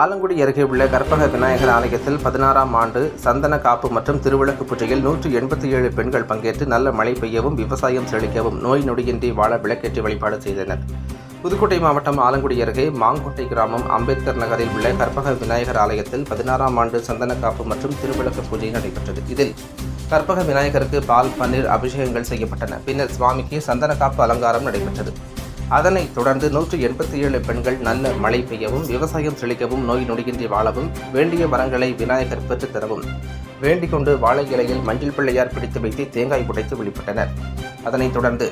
ஆலங்குடி அருகே உள்ள கற்பக விநாயகர் ஆலயத்தில் 16ஆம் ஆண்டு சந்தன காப்பு மற்றும் திருவிளக்கு பூஜையில் 187 பெண்கள் பங்கேற்று நல்ல மழை பெய்யவும் விவசாயம் செழிக்கவும் நோய் நொடியின்றி வாழ விளக்கேற்றி வழிபாடு செய்தனர். புதுக்கோட்டை மாவட்டம் ஆலங்குடி அருகே மாங்கோட்டை கிராமம் அம்பேத்கர் நகரில் உள்ள கற்பக விநாயகர் ஆலயத்தில் 16ஆம் ஆண்டு சந்தன காப்பு மற்றும் திருவிளக்கு பூஜை நடைபெற்றது. இதில் கற்பக விநாயகருக்கு பால் பன்னீர் அபிஷேகங்கள் செய்யப்பட்டன. பின்னர் சுவாமிக்கு சந்தன காப்பு அலங்காரம் நடைபெற்றது. அதனைத் தொடர்ந்து 187 பெண்கள் நல்ல மழை பெய்யவும் விவசாயம் செழிக்கவும் நோய் நொடியின்றி வாழவும் வேண்டிய வரங்களை விநாயகர் பெற்றுத் தரவும் வேண்டிக் கொண்டு வாழை இலையில் மஞ்சள் பிள்ளையார் பிடித்து வைத்து தேங்காய் உடைத்து வழிபட்டனர். அதனைத் தொடர்ந்து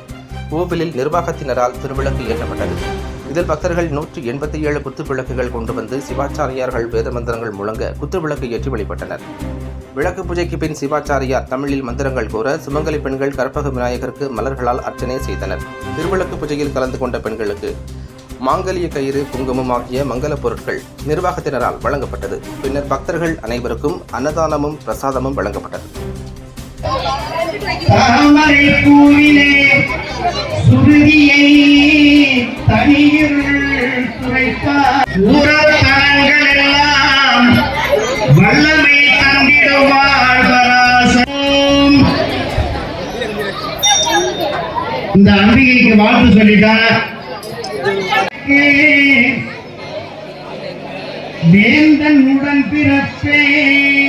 கோவிலில் நிர்வாகத்தினரால் திருவிளக்கு ஏற்றப்பட்டது. இதில் பக்தர்கள் 187 குத்துவிளக்குகள் கொண்டு வந்து சிவாச்சாரியார்கள் வேத மந்திரங்கள் முழங்க குத்துவிளக்கு ஏற்றி வழிபட்டனர். விளக்கு பூஜைக்கு பின் சிவாச்சாரியார் தமிழில் மந்திரங்கள் கூற சுமங்கலி பெண்கள் கற்பக விநாயகருக்கு மலர்களால் அர்ச்சனை செய்தனர். திருவிளக்கு பூஜையில் கலந்து கொண்ட பெண்களுக்கு மாங்கல்ய கயிறு, குங்குமம் ஆகிய மங்கள பொருட்கள் நிர்வாகத்தினரால் வழங்கப்பட்டது. பின்னர் பக்தர்கள் அனைவருக்கும் அன்னதானமும் பிரசாதமும் வழங்கப்பட்டது. இந்த அம்பிகைக்கு வாழ்த்து சொல்லிட்டார். வேந்தன் உடன் பிறப்பேன்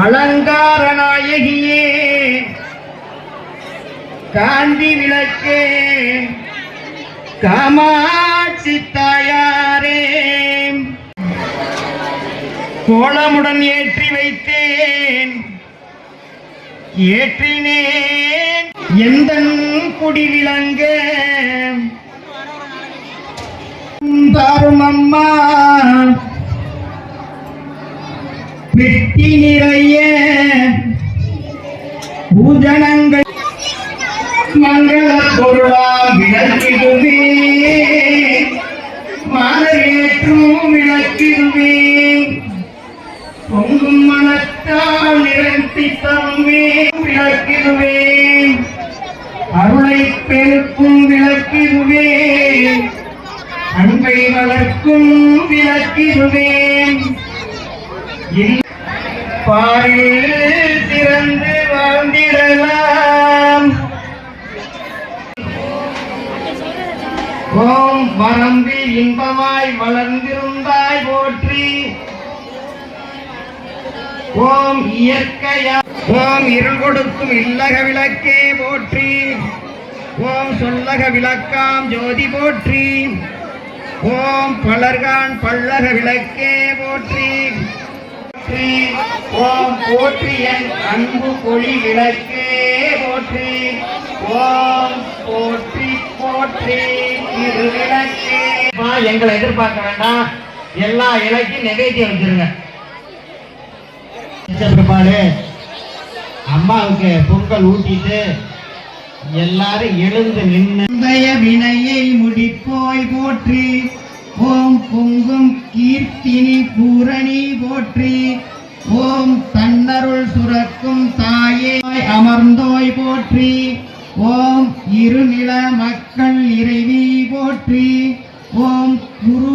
அலங்கார நாயகியே காந்தி விளக்கே காமாட்சி தாயாரே கோலமுடன் ஏற்றி வைத்தேன் ஏற்றினேன் எந்தன் குடி விளங்க தாரும் அம்மா பெட்டி நிறைய பூஜனங்கள் மங்கள பொருளாம் விளக்கிடுவே மாலையேற்றும் விளக்கிடுவே பொங்கும் மனத்தால் நிரப்பி தருவே விளக்கிடுவே அருளை பெருக்கும் விளக்கிடுவே அன்பை வளர்க்கும் விளக்கிடுவே பாரில் திறந்து வாழ்ந்திடலாம். ஓம் வரம்பி இன்பமாய் வளர்ந்திருந்தாய் போற்றி. ஓம் இயற்கையா ஓம் இருள் கொடுக்கும் இல்லக விளக்கே போற்றி. ஓம் சொல்லக விளக்காம் ஜோதி போற்றி. ஓம் பலர்கான் பல்லக விளக்கே போற்றி. ஓம் போற்றி என் அன்பு பொழி விளக்கே போற்றி. ஓம் போற்றி போற்றி இரு விளக்கே. எங்களை எதிர்பார்க்க வேண்டாம், எல்லா இலக்கையும் நெவேத்தியம் வச்சிருங்க. பிற்பாடு அம்மாவுக்கு பொங்கல் ஊட்டிட்டு எல்லாரும் எழுந்து நின்று வினையை முடிப்போய் போற்றி. ஓம் பொங்கும் கீர்த்தினி பூரணி போற்றி. ஓம் தன்னருள் சுரக்கும் தாயே அமர்ந்தோய் போற்றி. ஓம் இருநில மக்கள் இறைவி போற்றி. ஓம் குரு